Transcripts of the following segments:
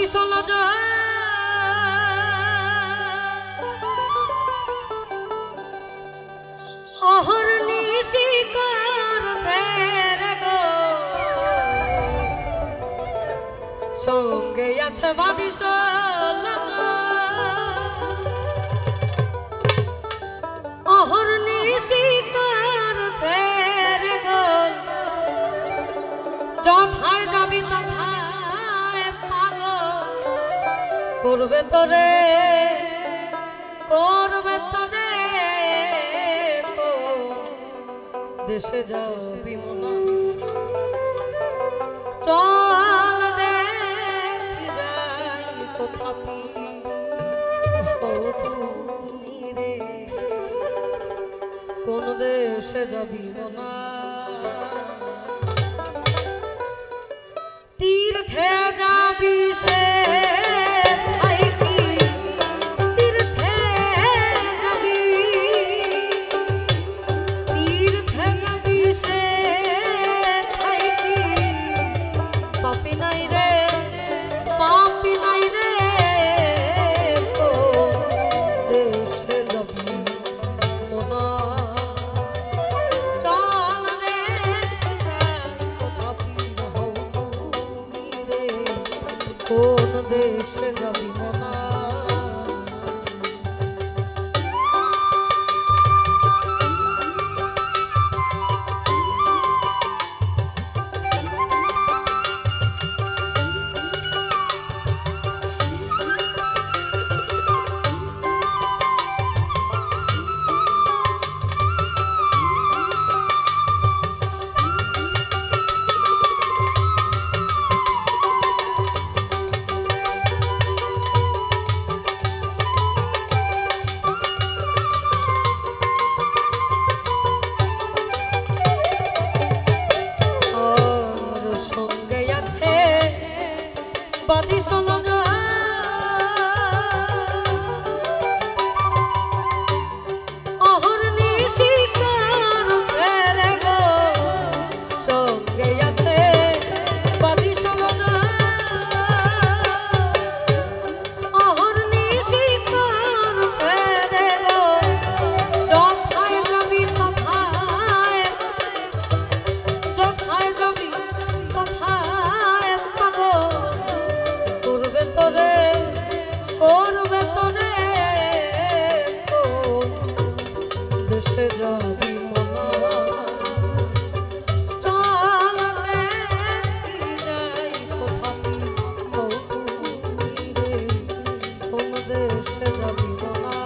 Scholz অহর্নি শিকার ছেড়ে গো সঙ্গে আছে বাদি সলজ অহর্নি শিকার ছেড়ে গো যথায় যাবি তথায় পাগল করবে তোরে দেশে যাবি মনা চল দেখি যাই কোথাপি তুমি রে কোন দেশে যাবি মনা তীর্থে যাবি সে কোন দেশে যাবি মনা বাদি সলজ অহর্নি শিকার ছেড়ে গো সঙ্গে আছে বাদি সলজ অহর্নি শিকার ছেড়ে গো যথায় যাবি তথায় যাবি তথায় পাগল করবে তোরে দেশে যাবি মনা চল দেখি যাই কোথাপি রে কোন দেশে যাবি মনা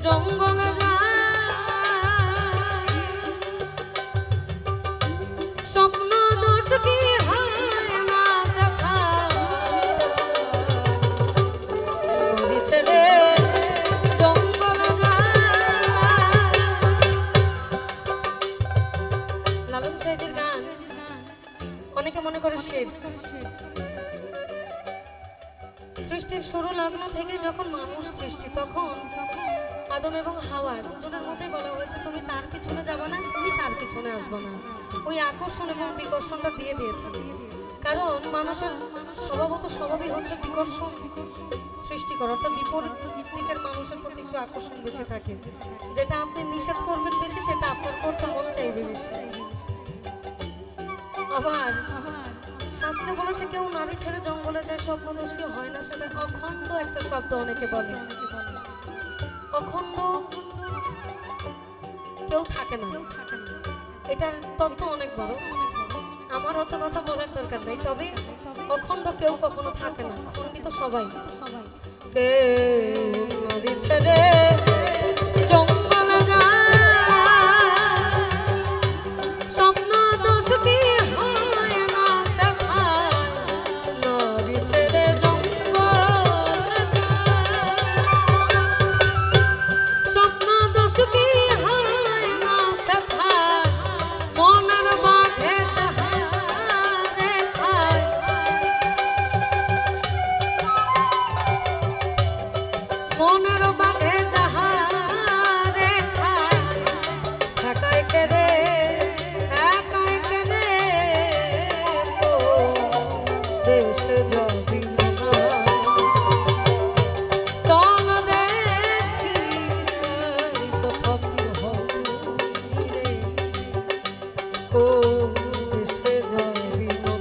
জঙ্গলে স্বপ্ন দোষ কি হয় না সখা ছেড়ে জঙ্গলে লালন সাহেবের গান অনেকে মনে করে শিব সৃষ্টির শুরু লগ্ন থেকে যখন মানুষ সৃষ্টি তখন আদম এবং হাওয়া দুজনের মধ্যে বলা হয়েছে তুমি তার পিছনে যাবে না তুমি তার পিছনে আসবে না ওই আকর্ষণ এবং বিকর্ষণটা দিয়ে দিয়েছে কারণ মানুষের স্বভাবই হচ্ছে বিকর্ষণ সৃষ্টি করা অর্থাৎ বিপরীত দিকের মানুষের প্রতি একটু আকর্ষণ বেশি থাকে যেটা আপনি নিষেধ করবেন বেশি সেটা আপনার করতে মন চাইবে বেশি আবার শাস্ত্রে বলেছে কেউ নারী ছেড়ে জঙ্গলে যায় স্বপ্ন দোষ কি হয় না সেটা অখণ্ড একটা শব্দ অনেকে বলে অখণ্ড কেউ থাকে না এটার তত্ত্ব অনেক বড় আমার অত কথা বলার দরকার নাই তবে অখণ্ড কেউ কখনো থাকে না খণ্ডিত সবাই কেউ নারী ছেড়ে জঙ্গলে যায় স্বপ্ন দোষ কি হয় না শেখায় নারী ছেড়ে জঙ্গলে যায় স্বপ্ন দোষ কি হয় না শেখায় মনের বাঘে তাহারে খায় মনের বাঘে তাহারে খায় ঠেকায় কে রে তো দেশে যাবি না চল দেখি কোথাও কি হবে রে ও দেশে যাবি না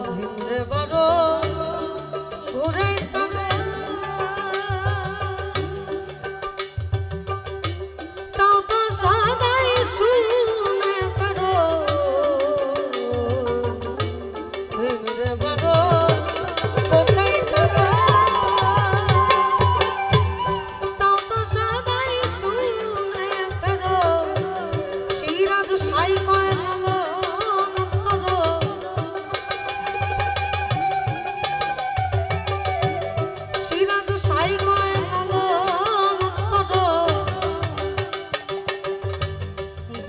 ভিড়ে বড় ঘুরে তবে তাও তো সদাই শুনে পারো ভিড়ে বড় বসাই তবে তাও তো সদাই শুনে পারো সিরাজ সাই কয়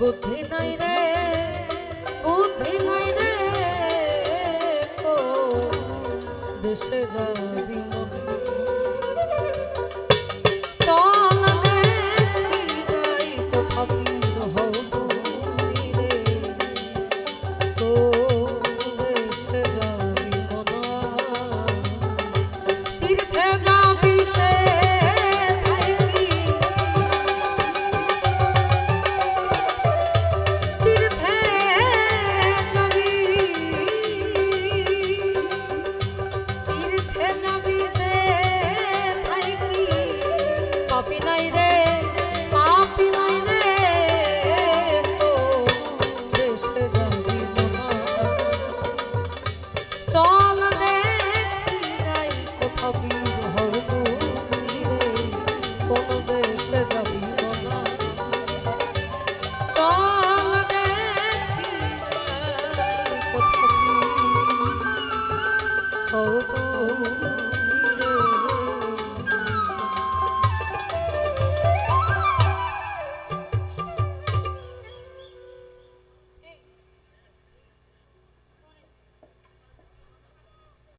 বুদ্ধি নাই রে দেশে যাবি